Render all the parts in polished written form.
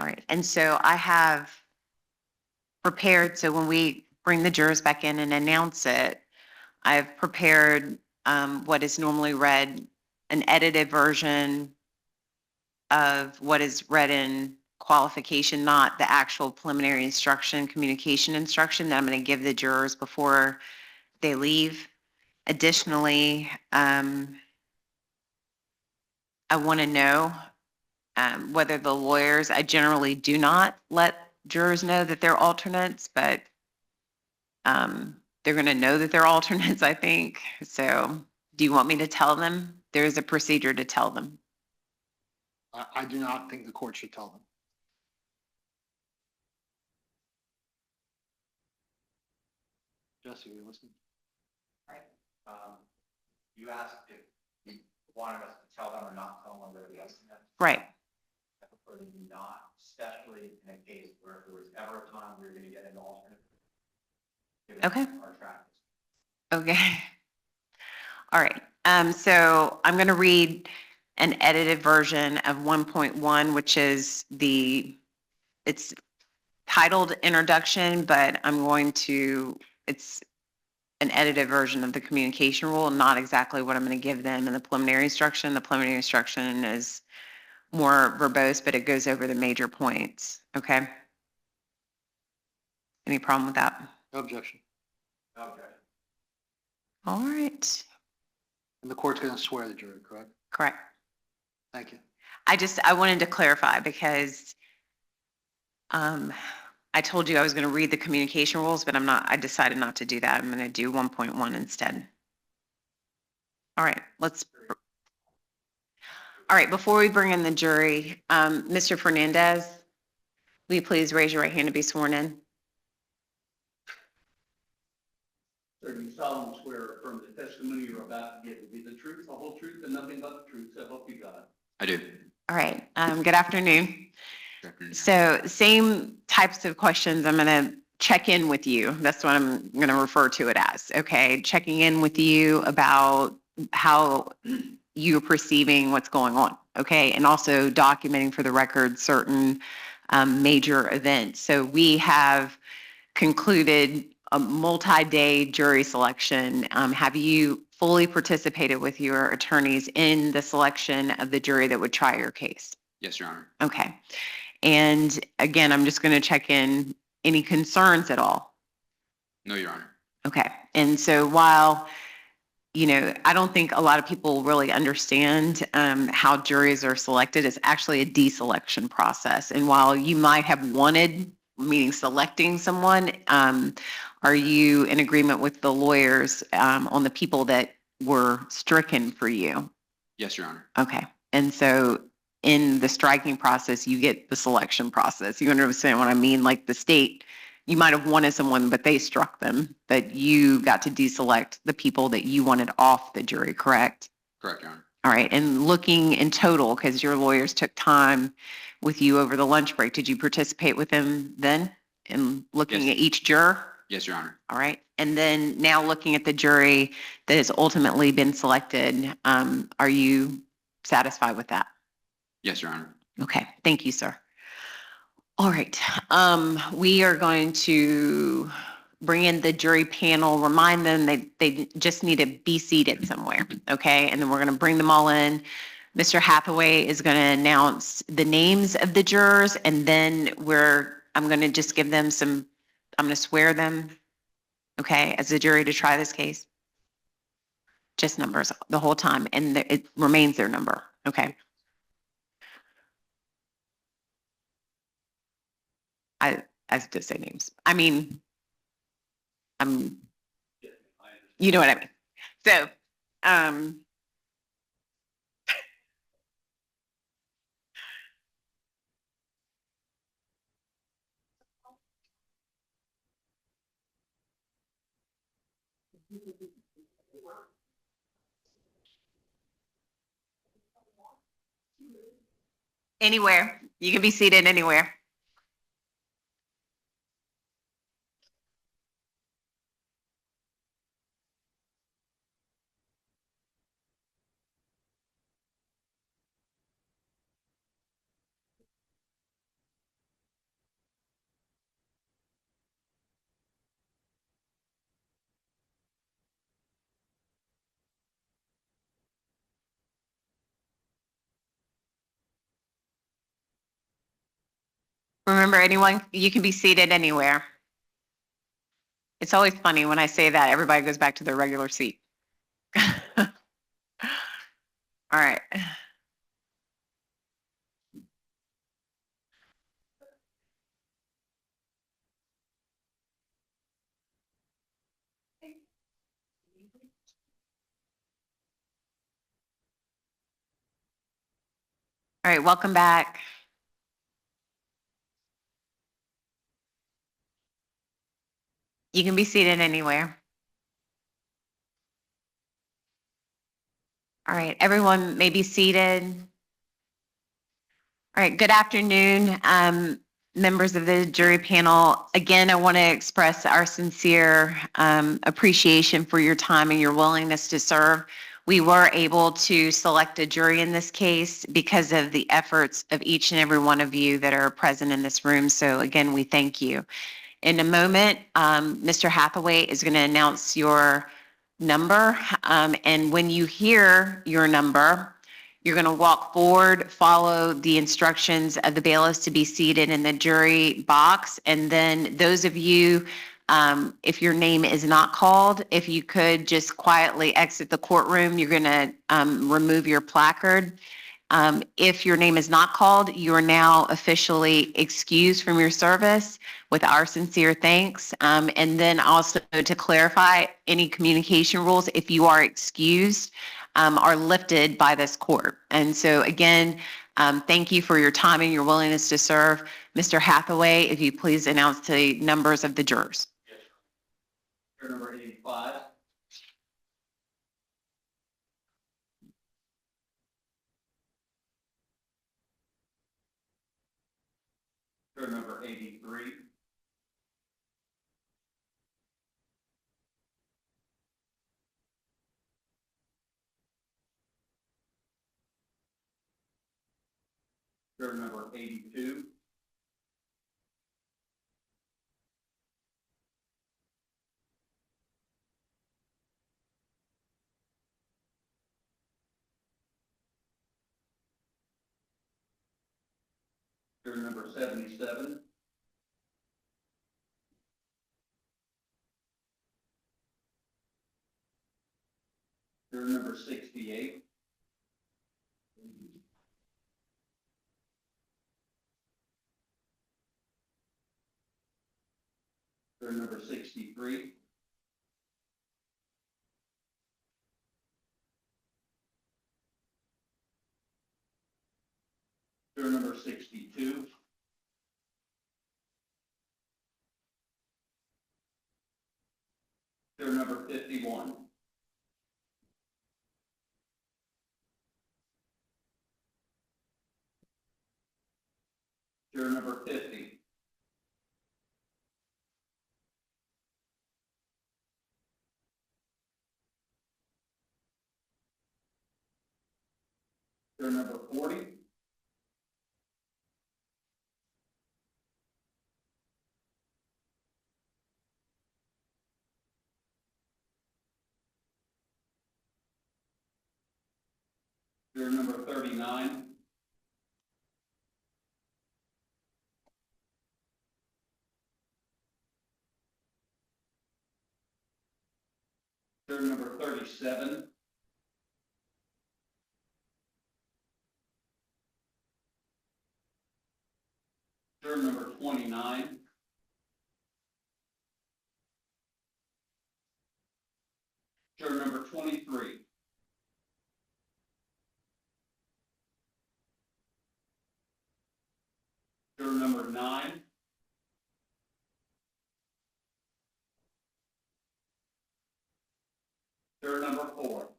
All right. And so I have prepared, so when we bring the jurors back in and announce it, I've prepared what is normally read, an edited version of what is read in qualification, not the actual preliminary instruction, communication instruction that I'm going to give the jurors before they leave. Additionally, I want to know whether the lawyers, I generally do not let jurors know that they're alternates, but they're going to know that they're alternates, I think. So do you want me to tell them? There is a procedure to tell them. I do not think the court should tell them. Jesse, are you listening? Right. You asked if you wanted us to tell them or not tell them whether they asked them. Right. I prefer that you not, especially in a case where if there was ever a time we were going to get into alternate. Okay. Our practice. Okay. All right. So I'm going to read an edited version of 1.1, which is it's titled introduction, but it's an edited version of the communication rule, not exactly what I'm going to give them in the preliminary instruction. The preliminary instruction is more verbose, but it goes over the major points. Okay. Any problem with that? No objection. Okay. All right. And the court's going to swear the jury, correct? Correct. Thank you. I wanted to clarify because I told you I was going to read the communication rules, but I decided not to do that. I'm going to do 1.1 instead. All right, all right, before we bring in the jury, Mr. Fernandez, will you please raise your right hand to be sworn in? Sir, you solemnly swear or affirm the testimony you're about to give will be the truth, the whole truth, and nothing but the truth, so help you God. I do. All right, good afternoon. So same types of questions. I'm going to check in with you. That's what I'm going to refer to it as. Okay, checking in with you about how you're perceiving what's going on. Okay, and also documenting for the record certain major events. So we have concluded a multi-day jury selection. Have you fully participated with your attorneys in the selection of the jury that would try your case? Yes, Your Honor. Okay. And again, I'm just going to check in, any concerns at all? No, Your Honor. Okay. And so while, I don't think a lot of people really understand how juries are selected, it's actually a deselection process. And while you might have wanted, meaning selecting someone, are you in agreement with the lawyers on the people that were stricken for you? Yes, Your Honor. Okay. And so in the striking process, you get the selection process. You understand what I mean? Like the state, you might have wanted someone, but they struck them, but you got to deselect the people that you wanted off the jury, correct? Correct, Your Honor. All right. And looking in total, because your lawyers took time with you over the lunch break, did you participate with them then in looking Yes. at each juror? Yes, Your Honor. All right. And then now looking at the jury that has ultimately been selected, are you satisfied with that? Yes, Your Honor. Okay, thank you, sir. All right, we are going to bring in the jury panel, remind them they just need to be seated somewhere, okay? And then we're going to bring them all in. Mr. Hathaway is going to announce the names of the jurors, and then I'm going to just give them I'm going to swear them, okay, as a jury to try this case. Just numbers the whole time, and it remains their number, okay? I have to say names. I mean, you know what I mean. So, anywhere. You can be seated anywhere. Remember, anyone, you can be seated anywhere. It's always funny when I say that, everybody goes back to their regular seat. All right. All right, welcome back. You can be seated anywhere. All right, everyone may be seated. All right, good afternoon, members of the jury panel. Again, I want to express our sincere appreciation for your time and your willingness to serve. We were able to select a jury in this case because of the efforts of each and every one of you that are present in this room. So again, we thank you. In a moment, Mr. Hathaway is going to announce your number. And when you hear your number, you're going to walk forward, follow the instructions of the bailiffs to be seated in the jury box. And then those of you, if your name is not called, if you could just quietly exit the courtroom, you're going to remove your placard. If your name is not called, you are now officially excused from your service with our sincere thanks. And then also to clarify, any communication rules, if you are excused, are lifted by this court. And so again, thank you for your time and your willingness to serve. Mr. Hathaway, if you please announce the numbers of the jurors. Yes, sir. Juror number 85. Juror number 83. Juror number 82. Juror number 77. Juror number 68. Juror number 63. Juror number 62. Juror number 51. Juror number 50. Juror number 40. Juror number 39. Juror number 37. Juror number 29. Juror number 23. Juror number 9. Juror number 4.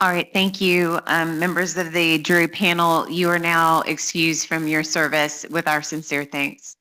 All right, thank you. Members of the jury panel, you are now excused from your service with our sincere thanks.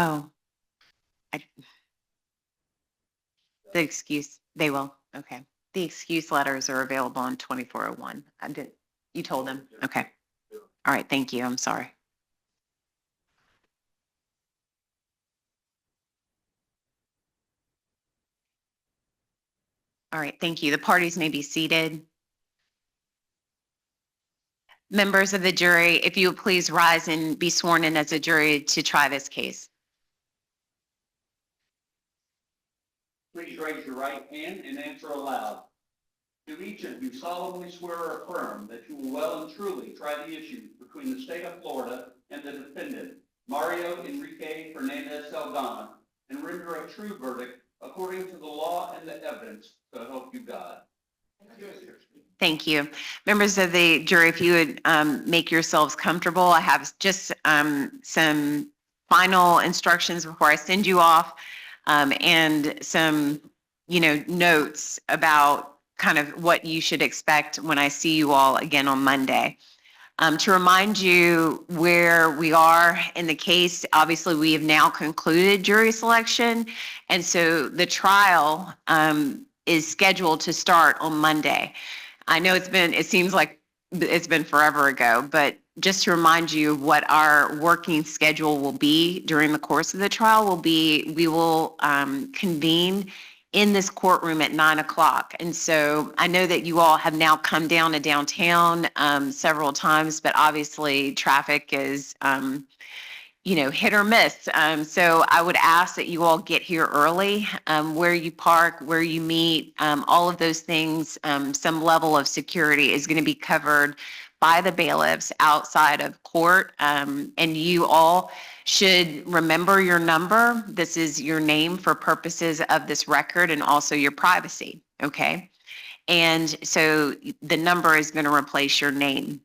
Oh. The excuse, they will, okay. The excuse letters are available on 2401. You told them? Okay. All right, thank you, I'm sorry. All right, thank you. The parties may be seated. Members of the jury, if you would please rise and be sworn in as a jury to try this case. Please raise your right hand and answer aloud. Do each of you solemnly swear or affirm that you will well and truly try the issues between the state of Florida and the defendant, Mario Enrique Fernandez Saldana, and render a true verdict according to the law and the evidence, so help you God? Thank you. Members of the jury, if you would make yourselves comfortable, I have just some final instructions before I send you off, and some, notes about kind of what you should expect when I see you all again on Monday. To remind you where we are in the case, obviously we have now concluded jury selection, and so the trial is scheduled to start on Monday. I know it seems like it's been forever ago, but just to remind you what our working schedule will be during the course of the trial we will convene in this courtroom at 9:00. And so I know that you all have now come down to downtown several times, but obviously traffic is, hit or miss. So I would ask that you all get here early, where you park, where you meet, all of those things. Some level of security is going to be covered by the bailiffs outside of court. And you all should remember your number. This is your name for purposes of this record and also your privacy, okay? And so the number is going to replace your name.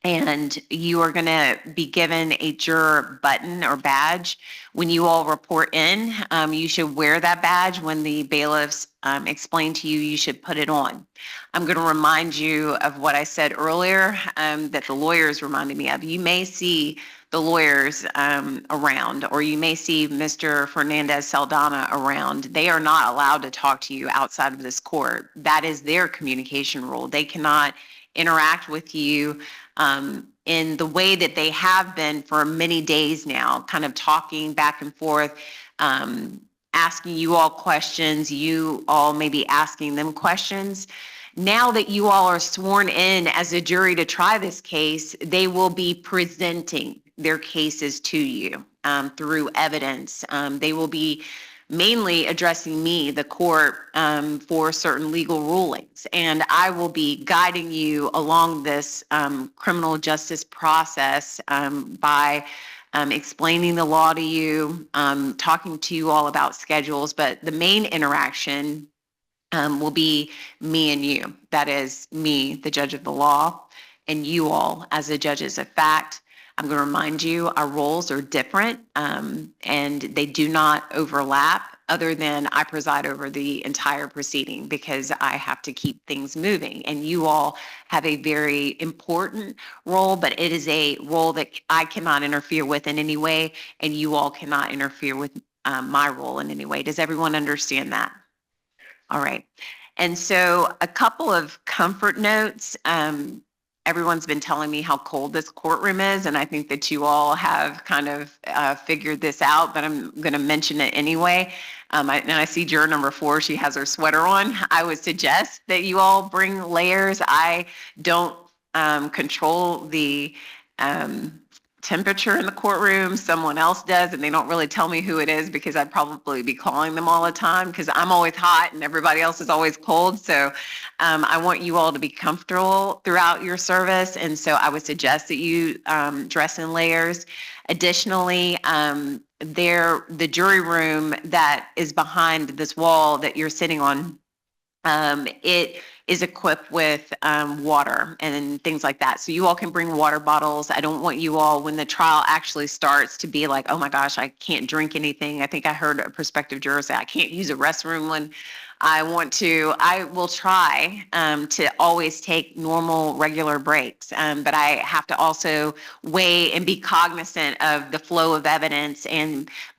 And you are going to be given a juror button or badge. When you all report in, you should wear that badge. When the bailiffs explain to you, you should put it on. I'm going to remind you of what I said earlier that the lawyers reminded me of. You may see the lawyers around, or you may see Mr. Fernandez Saldana around. They are not allowed to talk to you outside of this court. That is their communication rule. They cannot interact with you in the way that they have been for many days now, kind of talking back and forth, asking you all questions, you all maybe asking them questions. Now that you all are sworn in as a jury to try this case, they will be presenting their cases to you through evidence. They will be mainly addressing me, the court, for certain legal rulings. And I will be guiding you along this criminal justice process by explaining the law to you, talking to you all about schedules. But the main interaction will be me and you. That is me, the judge of the law, and you all as the judges of fact. I'm going to remind you our roles are different and they do not overlap, other than I preside over the entire proceeding because I have to keep things moving. And you all have a very important role, but it is a role that I cannot interfere with in any way, and you all cannot interfere with my role in any way. Does everyone understand that? All right. And so a couple of comfort notes. Everyone's been telling me how cold this courtroom is, and I think that you all have kind of figured this out, but I'm going to mention it anyway. And I see juror number 4, she has her sweater on. I would suggest that you all bring layers. I don't control the temperature in the courtroom. Someone else does, and they don't really tell me who it is because I'd probably be calling them all the time because I'm always hot and everybody else is always cold. So I want you all to be comfortable throughout your service. And so I would suggest that you dress in layers. Additionally, the jury room that is behind this wall that you're sitting on, it is equipped with water and things like that. So you all can bring water bottles. I don't want you all, when the trial actually starts, to be like, oh my gosh, I can't drink anything. I think I heard a prospective juror say, I can't use a restroom when I will try to always take normal, regular breaks, but I have to also weigh and be cognizant of the flow of evidence.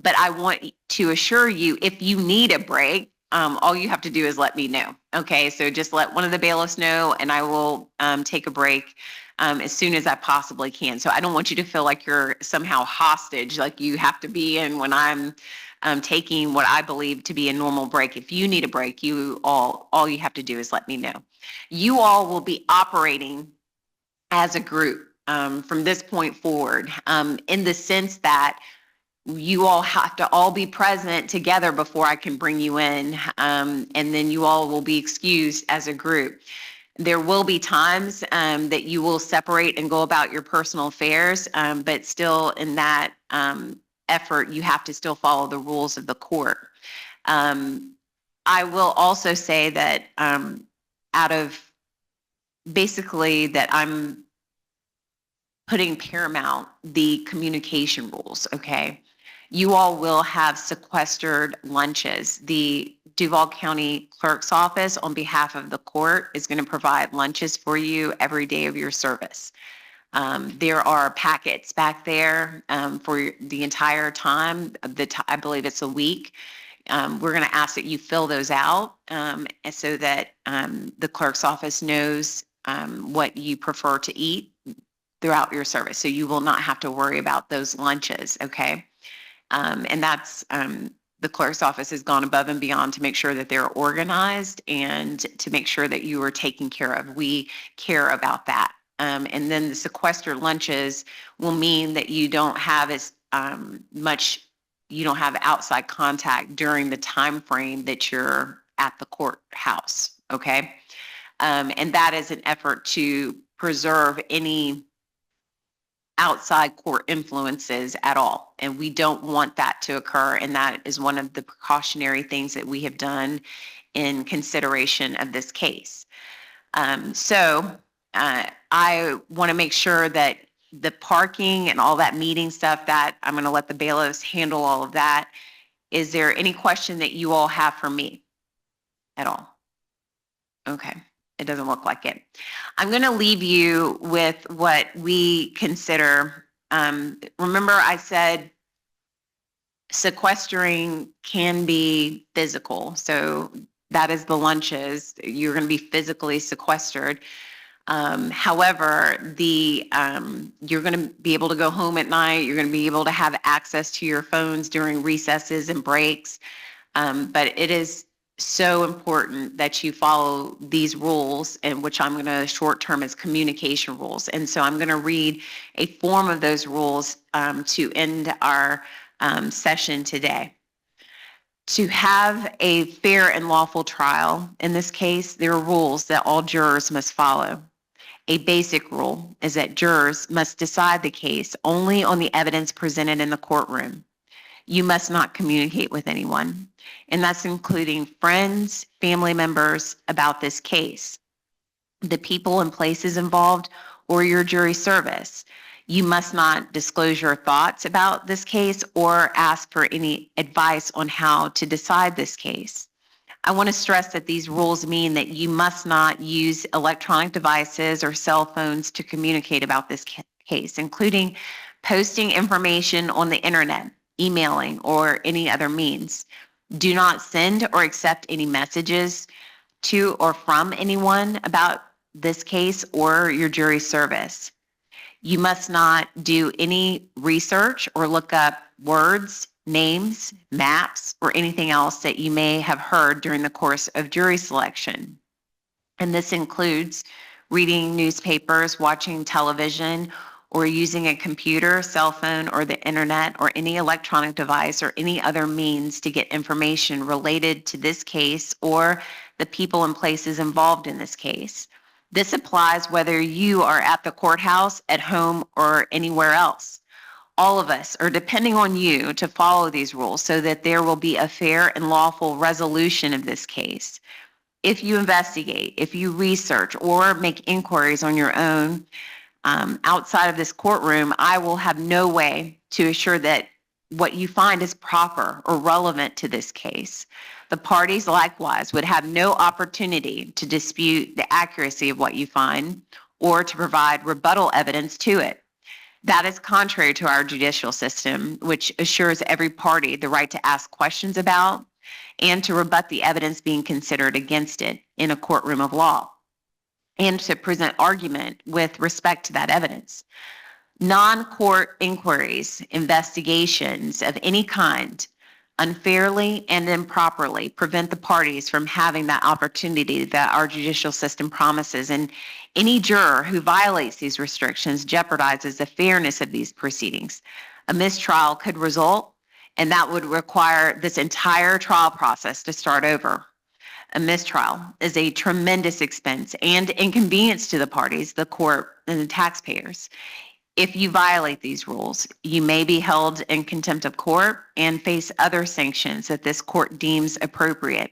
But I want to assure you, if you need a break, all you have to do is let me know. Okay, so just let one of the bailiffs know, and I will take a break as soon as I possibly can. So I don't want you to feel like you're somehow hostage, like you have to be in when I'm taking what I believe to be a normal break. If you need a break, all you have to do is let me know. You all will be operating as a group from this point forward, in the sense that you all have to all be present together before I can bring you in, and then you all will be excused as a group. There will be times that you will separate and go about your personal affairs, but still in that effort, you have to still follow the rules of the court. I will also say that out of basically that I'm putting paramount the communication rules, okay? You all will have sequestered lunches. The Duval County Clerk's Office, on behalf of the court, is going to provide lunches for you every day of your service. There are packets back there for the entire time. I believe it's a week. We're going to ask that you fill those out so that the clerk's office knows what you prefer to eat throughout your service. So you will not have to worry about those lunches, okay? And that's the clerk's office has gone above and beyond to make sure that they're organized and to make sure that you are taken care of. We care about that. And then the sequestered lunches will mean that you don't have as you don't have outside contact during the time frame that you're at the courthouse, okay? And that is an effort to preserve any outside court influences at all. And we don't want that to occur. And that is one of the precautionary things that we have done in consideration of this case. I want to make sure that the parking and all that meeting stuff, that I'm going to let the bailiffs handle all of that. Is there any question that you all have for me at all? Okay. It doesn't look like it. I'm going to leave you with what we consider. Remember, I said sequestering can be physical. So that is the lunches. You're going to be physically sequestered. However, you're going to be able to go home at night. You're going to be able to have access to your phones during recesses and breaks. But it is so important that you follow these rules, and which I'm going to short term as communication rules. And so I'm going to read a form of those rules to end our session today. To have a fair and lawful trial, in this case, there are rules that all jurors must follow. A basic rule is that jurors must decide the case only on the evidence presented in the courtroom. You must not communicate with anyone, and that's including friends, family members, about this case, the people and places involved, or your jury service. You must not disclose your thoughts about this case or ask for any advice on how to decide this case. I want to stress that these rules mean that you must not use electronic devices or cell phones to communicate about this case, including posting information on the internet, emailing, or any other means. Do not send or accept any messages to or from anyone about this case or your jury service. You must not do any research or look up words, names, maps, or anything else that you may have heard during the course of jury selection. And this includes reading newspapers, watching television, or using a computer, cell phone, or the internet, or any electronic device or any other means to get information related to this case or the people and places involved in this case. This applies whether you are at the courthouse, at home, or anywhere else. All of us are depending on you to follow these rules so that there will be a fair and lawful resolution of this case. If you investigate, if you research, or make inquiries on your own, outside of this courtroom, I will have no way to assure that what you find is proper or relevant to this case. The parties likewise would have no opportunity to dispute the accuracy of what you find or to provide rebuttal evidence to it. That is contrary to our judicial system, which assures every party the right to ask questions about and to rebut the evidence being considered against it in a courtroom of law, and to present argument with respect to that evidence. Non-court inquiries, investigations of any kind, unfairly and improperly prevent the parties from having that opportunity that our judicial system promises. And any juror who violates these restrictions jeopardizes the fairness of these proceedings. A mistrial could result, and that would require this entire trial process to start over. A mistrial is a tremendous expense and inconvenience to the parties, the court, and the taxpayers. If you violate these rules, you may be held in contempt of court and face other sanctions that this court deems appropriate.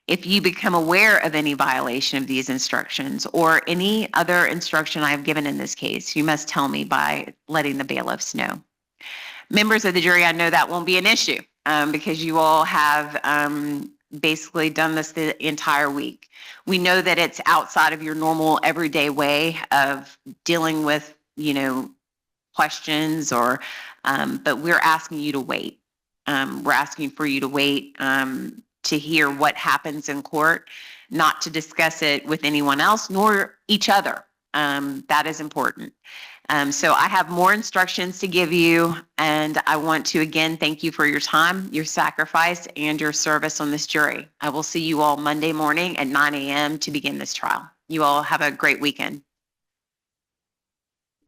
If you become aware of any violation of these instructions or any other instruction I have given in this case, you must tell me by letting the bailiffs know. Members of the jury, I know that won't be an issue because you all have basically done this the entire week. We know that it's outside of your normal everyday way of dealing with questions but we're asking you to wait. We're asking for you to wait to hear what happens in court, not to discuss it with anyone else nor each other. That is important. So I have more instructions to give you, and I want to again thank you for your time, your sacrifice, and your service on this jury. I will see you all Monday morning at 9 a.m. to begin this trial. You all have a great weekend.